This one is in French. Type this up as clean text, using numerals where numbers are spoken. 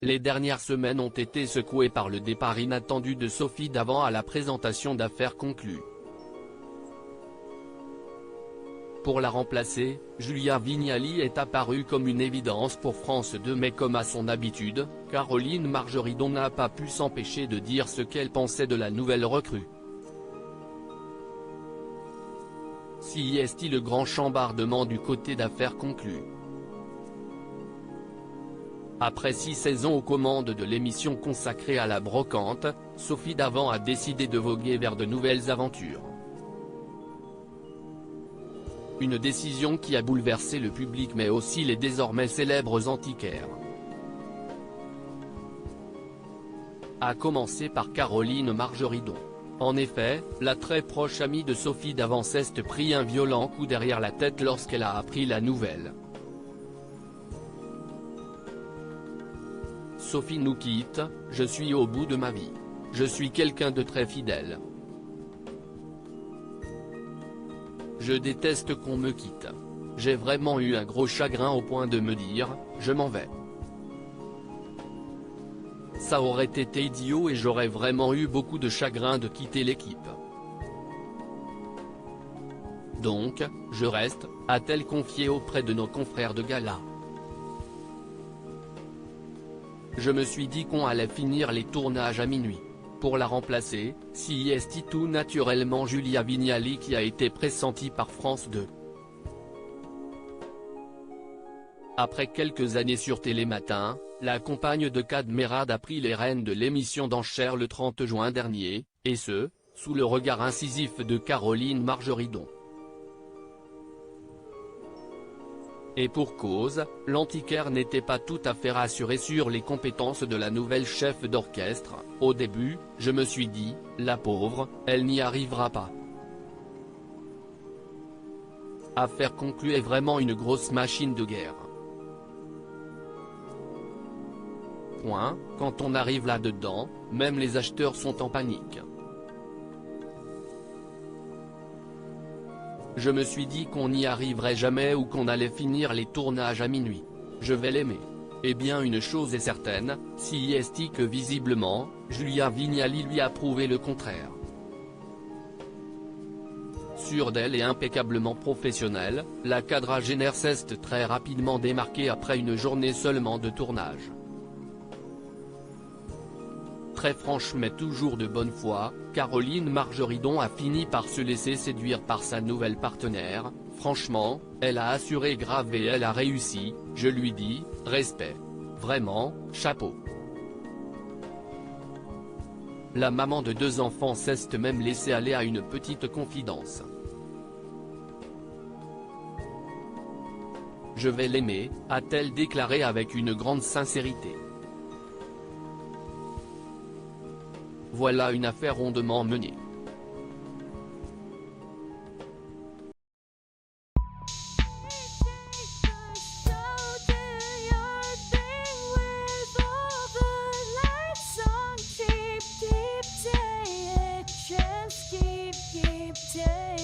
Les dernières semaines ont été secouées par le départ inattendu de Sophie Davant à la présentation d'Affaires conclues. Pour la remplacer, Julia Vignali est apparue comme une évidence pour France 2, mais comme à son habitude, Caroline Margeridon n'a pas pu s'empêcher de dire ce qu'elle pensait de la nouvelle recrue. Si est-il le grand chambardement du côté d'Affaires conclues. Après 6 saisons aux commandes de l'émission consacrée à la brocante, Sophie Davant a décidé de voguer vers de nouvelles aventures. Une décision qui a bouleversé le public mais aussi les désormais célèbres antiquaires. À commencer par Caroline Margeridon. En effet, la très proche amie de Sophie Davant s'est pris un violent coup derrière la tête lorsqu'elle a appris la nouvelle. Sophie nous quitte, je suis au bout de ma vie. Je suis quelqu'un de très fidèle. Je déteste qu'on me quitte. J'ai vraiment eu un gros chagrin au point de me dire, je m'en vais. Ça aurait été idiot et j'aurais vraiment eu beaucoup de chagrin de quitter l'équipe. Donc, je reste, a-t-elle confié auprès de nos confrères de gala. Je me suis dit qu'on allait finir les tournages à minuit. Pour la remplacer, si est tout naturellement Julia Vignali qui a été pressentie par France 2. Après quelques années sur Télématin, la compagne de Kad Merad a pris les rênes de l'émission d'enchères le 30 juin dernier, et ce, sous le regard incisif de Caroline Margeridon. Et pour cause, l'antiquaire n'était pas tout à fait rassuré sur les compétences de la nouvelle chef d'orchestre. Au début, je me suis dit, la pauvre, elle n'y arrivera pas. Affaires conclues est vraiment une grosse machine de guerre. Point, quand on arrive là-dedans, même les acheteurs sont en panique. Je me suis dit qu'on n'y arriverait jamais ou qu'on allait finir les tournages à minuit. Je vais l'aimer. Eh bien une chose est certaine, si est que visiblement, Julia Vignali lui a prouvé le contraire. Sûre d'elle et impeccablement professionnelle, la quadragénaire s'est très rapidement démarquée après une journée seulement de tournage. Très franche mais toujours de bonne foi, Caroline Margeridon a fini par se laisser séduire par sa nouvelle partenaire. Franchement, elle a assuré grave et elle a réussi, je lui dis, respect. Vraiment, chapeau. La maman de 2 enfants s'est même laissée aller à une petite confidence. Je vais l'aimer, a-t-elle déclaré avec une grande sincérité. Voilà une affaire rondement menée. Keep